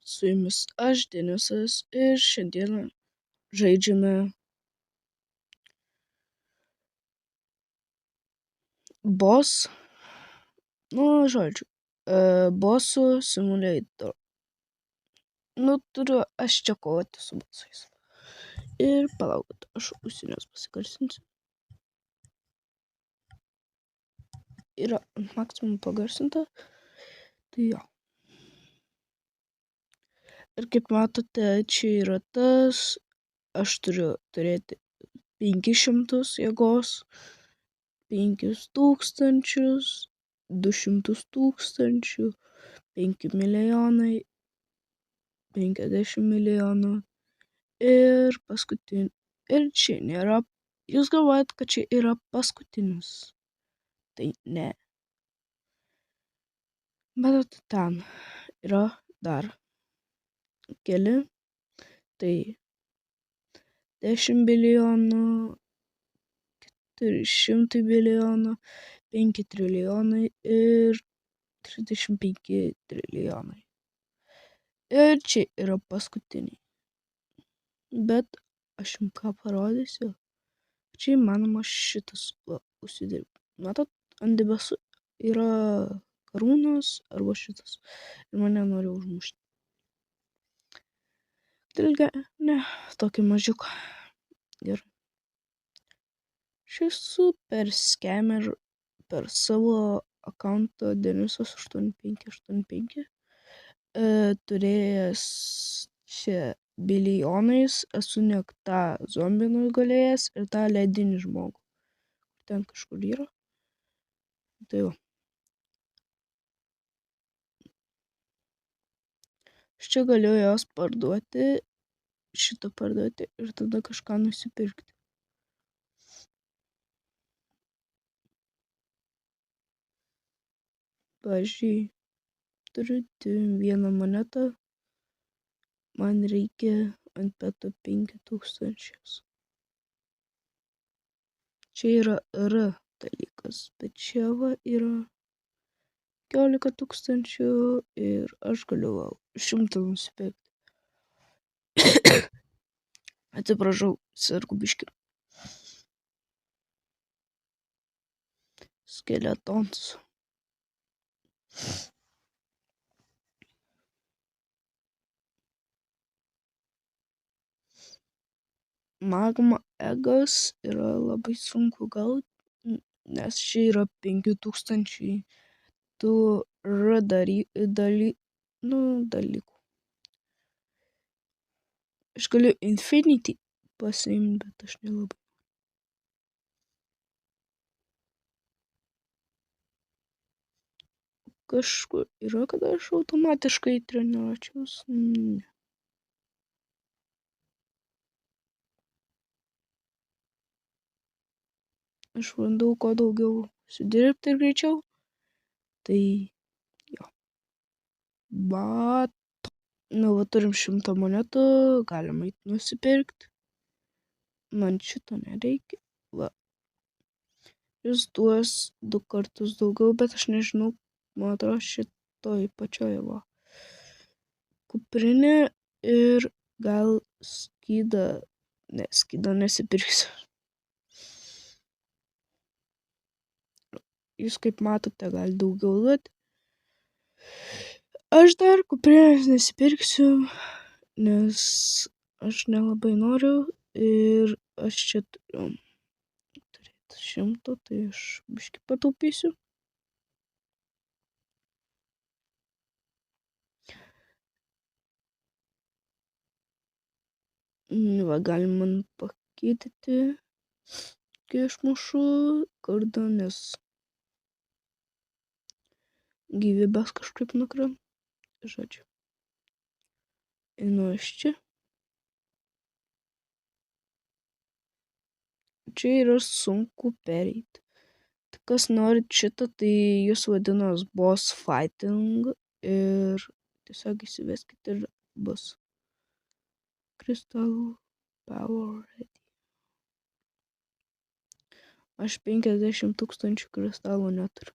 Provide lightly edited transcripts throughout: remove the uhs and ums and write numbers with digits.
Su jumis aš, Denisas, ir šiandieną žaidžiame Boss, žodžiu, Bossų Simulator. Turiu aš čia kovoti su bossais. Ir palaukit, aš ausines pasigarsinsiu. Yra ant maksimum pagarsinta. Tai jo. Ir kaip matote, čia yra tas, aš turiu turėti 500 jėgos, 5000, 200 tūkstančių, 5 milijonai, 50 milijonų ir paskutinį. Ir čia nėra, jūs galvojat, kad čia yra paskutinis. Tai ne. Bet ten yra dar keli, tai 10 bilijonų, 400 milijonų, 5 trilijonai ir 35 trilijonai. Ir čia yra paskutiniai. Bet aš jums ką parodysiu. Čia įmanoma šitas užsidirbti. Matot, ant debesų yra karūnos arba šitas. Ir mane nori užmušti. Ne, tokį mažiuką. Gerai. Šis super scammer per savo akauntą Denisas8585 turėjęs čia bilijonais, esu ne tą zombį nugalėjęs ir tą ledinį žmogų. Ten kažkur yra. Tai jau. Aš čia galiu jos parduoti, šitą parduoti ir tada kažką nusipirkti. Pavyzdžiui, turiu vieną monetą, man reikia ant peto 5000. Čia yra R dalykas, bet čia va yra 15 tūkstančių ir aš galiu 100 nusipirkti. Atsiprašau, sergu biškį. Skeletons. Magma egas yra labai sunku gauti, nes čia yra 5000 tų dalykų. Aš galiu Infinity pasiimti, bet aš nelabai. Kažkur yra, kad aš automatiškai treniruočiaus. Ne. Aš bandau kuo daugiau sudirbti ir greičiau. Tai jo. Bet va turim 100 monetų, galima nusipirkti. Man šito nereikia. Va. Jis duos 2 kartus daugiau, bet aš nežinau, man atrodo šitoj pačioje va. Kuprinė ir gal skydą. Ne, skydą nesipirksiu. Jūs kaip matote, gali daugiau duoti. Aš dar kuprinės nesipirksiu, nes aš nelabai noriu ir aš čia turiu turėti 100, tai aš biškį pataupysiu. Va, galim man pakeityti, kai aš mušu kardą, nes gyvybės kažkaip nukrenta. Žodžiu. Einu aš čia. Čia yra sunku pereiti. Kas norit šitą, tai jūs vadinas boss fighting ir tiesiog įsiveskite ir bus. Crystal Power Ready. Aš 50 000 kristalų neturiu.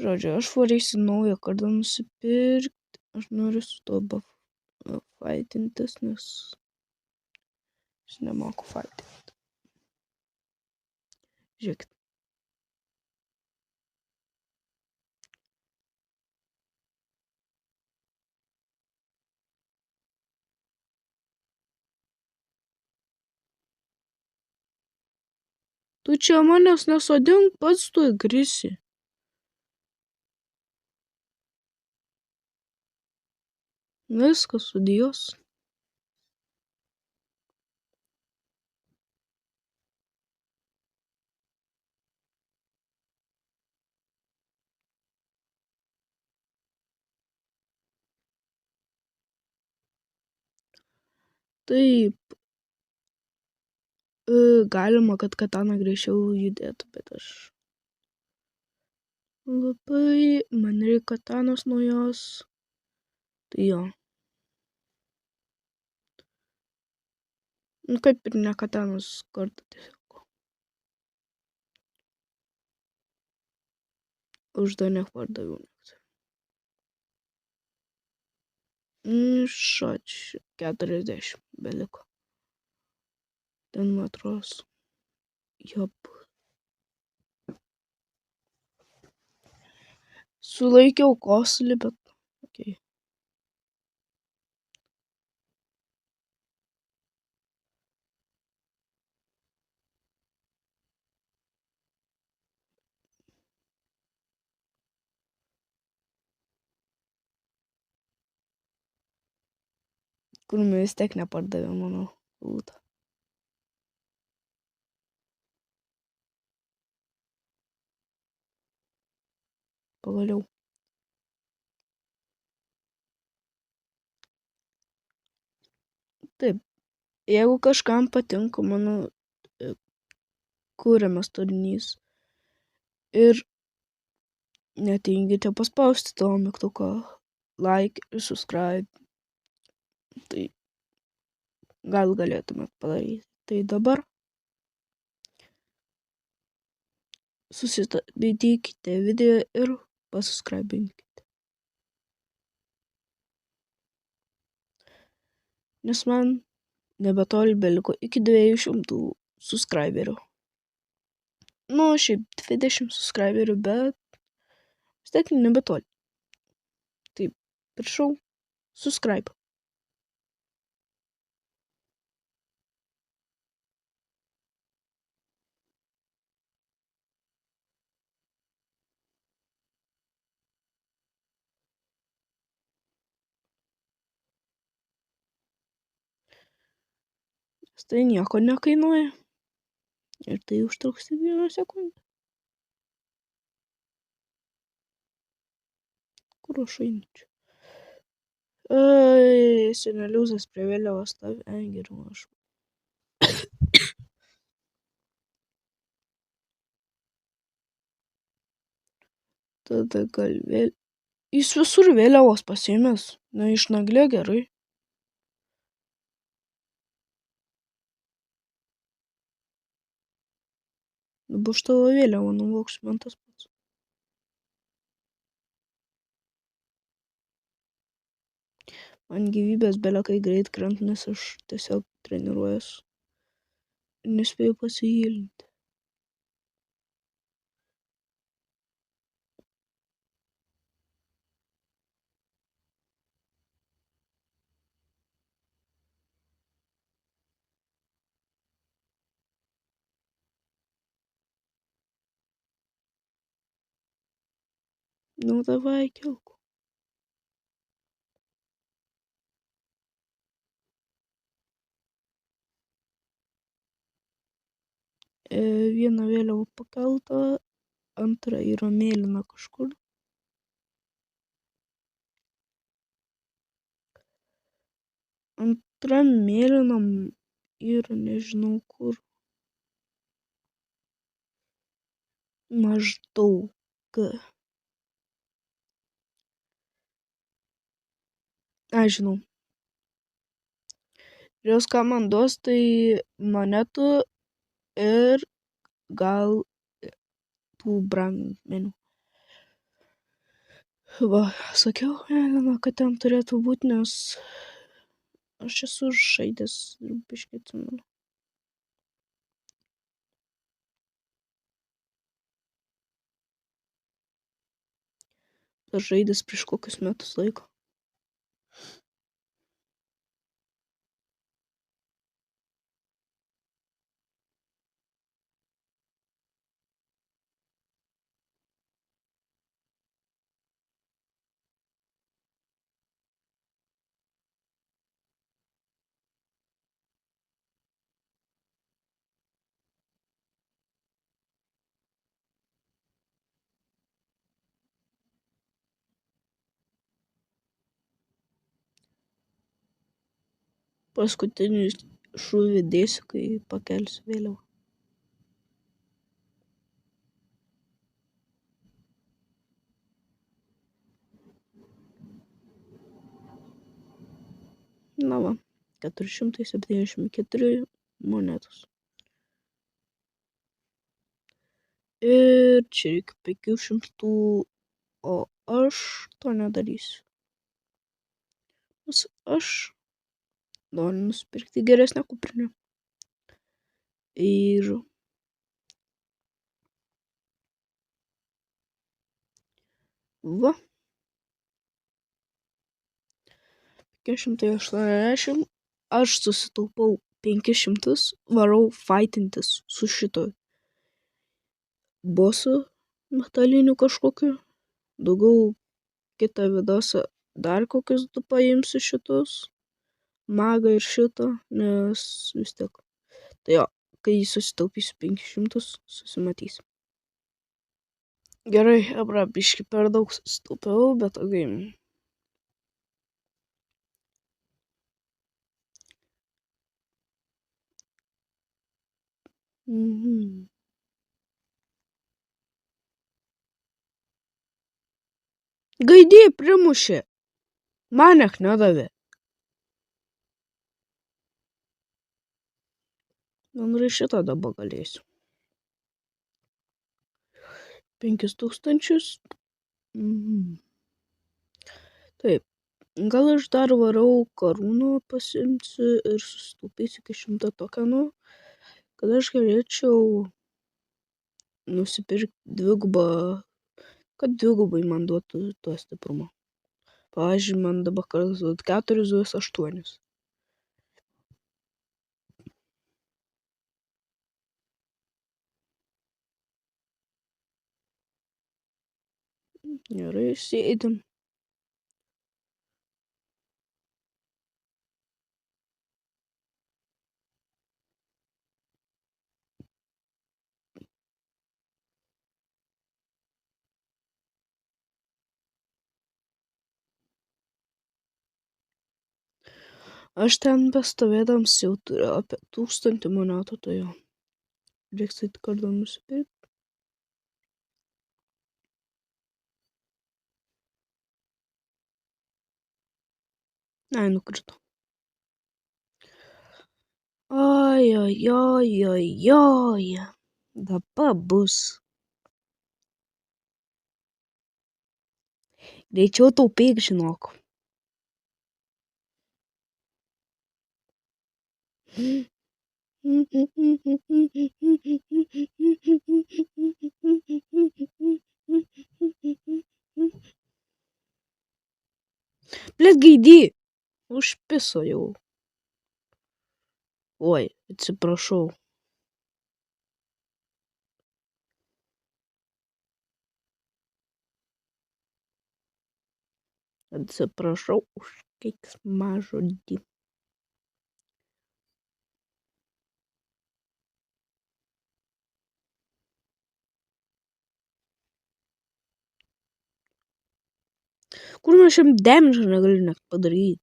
Žodžiu, aš varysiu naują kardą nusipirkti. Aš noriu su tuo faitintis, nes aš nemoku faitinti. Žiūrėkit. Tu čia manęs nesodink, pats tu įkrisi. Viskas sudijos. Taip. Galima, kad katana greičiau judėtų, bet aš labai... Man reikia katanos naujos. Tai jo. Nu, kaip ir ne katanos kartą tiesiog. Už dar nepardaviau. Šač 40 beliko. Ten metros. Jop. Sulaikiau kosulį, bet... Okay. Kur vis tiek nepardavė mano lūtą. Pagaliau. Taip. Jeigu kažkam patinka mano kuriamas turinys ir netingite paspausti to mygtuko like ir subscribe, tai gal galėtumėt padaryti. Tai dabar susistabdykite video ir pasubscribinkite. Nes man nebetoli beliko iki 200 subscriberių. Nu, šiaip 20 subscriberių, bet vis tiek nebetoli. Tai prašau, subscribe. Tai nieko nekainuoja. Ir tai užtruks tik 1 sekundę. Kur aš einu čia? Seneliuzas prie vėliavos stovi. Geriau aš. Tada gal vėl... Jis visur vėliavos pasiėmęs. Neišnaglė gerai. Dabar už tavo vėliavą nuvoksiu man tas pats. Man gyvybės belekai greit krenta, nes aš tiesiog treniruojuosi. Ir nespėjau pasigilinti. Nu, davai, kelk. Viena vėliava pakelta, antra yra mėlyna kažkur. Antra mėlyna yra nežinau kur. Maždaug. Aš žinau. Ir jos ką man duos, tai monetų ir gal tų brangmenių. Va, sakiau, Elena, kad ten turėtų būti, nes aš esu žaidęs ir biškai atsimenu. Aš žaidęs prieš kokius metus laiko. Paskutinį šūvį dėsiu, kai pakelsiu vėliavą. Na va, 474 monetos. Ir čia reikia 500, o aš to nedarysiu. Nes aš noriu nusipirkti geresnę kuprinę. Ir va, 580, aš susitaupau 500, varau fightintis su šito bosu metaliniu kažkokiu. Daugiau kitą vidosą dar kokius 2 paimsiu šitus, magą ir šitą, nes vis tiek. Tai jo, kai susitaupysiu 500, susimatysim. Gerai, abra, biški per daug susitaupiau, bet okei. Gaidį primušė, manęs nedavė. Man ir šitą dabar galėsiu. 5000. Taip, gal aš dar varau karūną pasiimsiu ir susitaupysiu iki 100 tokenų, kad aš galėčiau nusipirkti dvigubą, kad dvigubai man duotų to stiprumo. Pavyzdžiui, man dabar kartais 4 duos 8. Gerai, sėdim. Aš ten bestovėdams jau turiu apie 1000 monetų, tai jo. Reiks eit kartą nusipirkti. Ai, nukrito. Oi. Dabar bus. Greičiau taupyk, žinok. Blet, gaidį. Užpiso jau. Oi, atsiprašau. Atsiprašau už keiksmažodį. Kur man šiam damage negaliu net padaryti.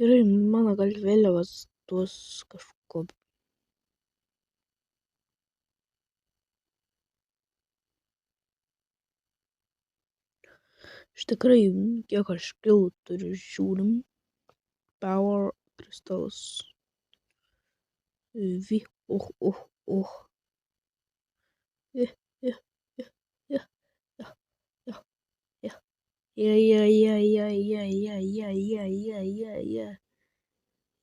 Gerai, mano gal vėliavas tuos kažko. Iš tikrai, kiek aš kilų turiu, žiūrim. Power crystals. Yeah, yeah, yeah, yeah, yeah, yeah, yeah, yeah, yeah, yeah, yeah.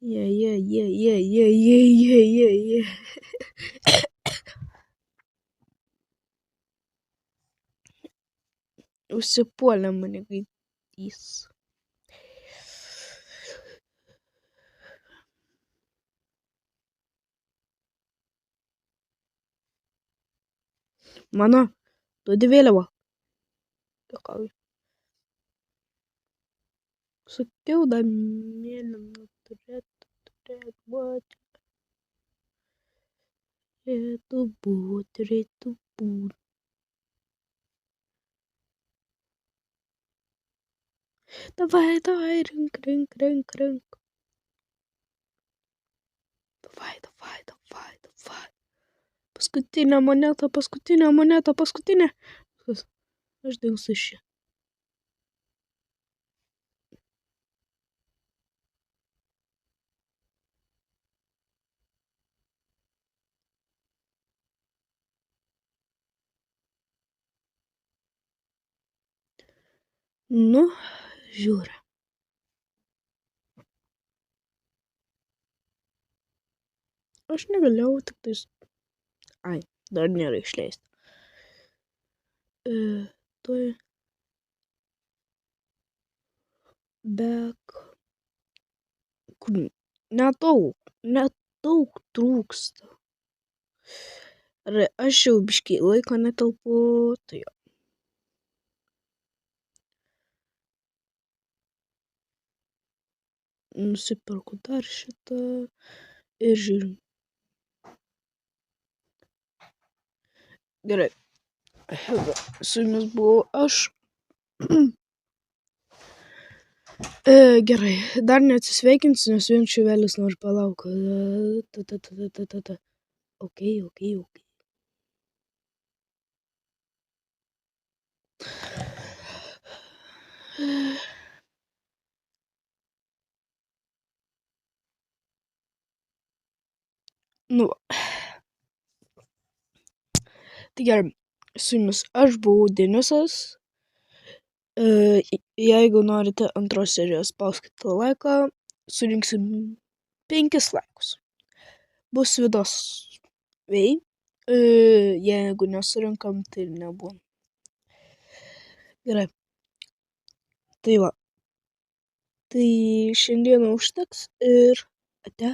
Yeah, yeah, yeah, yeah, yeah, yeah, yeah, yeah, yeah. Užsipuolė mane gaidys. Mano, duodi vėliavą. Juokauju. Sakiau, dar mėlyna turėtų būti. Turėtų būt. Давай, ринг. Давай. Paskutinė moneta. Paskutinė. Aš dingsiu iš čia. Nu, žiūri. Aš negalėjau tik tais. Ai, dar nėra išleista. Tuoj. Back. Nedaug trūksta. Ar aš jau biškį laiko netelpu, tai jo. Nusipirku dar šitą ir žiūrim. Gerai. Su jumis buvau aš. Gerai. Dar neatsisveikinsiu, nes vien šiuvelis nori palauk. Ok. Nu, tai gerai, su jumis aš buvau Denisas. Jeigu norite antros serijos, spauskite laiką, surinksim 5 laikus. Bus vidos vei. Jeigu nesurinkam, tai nebūna. Gerai. Tai va. Tai šiandieną užteks ir ate.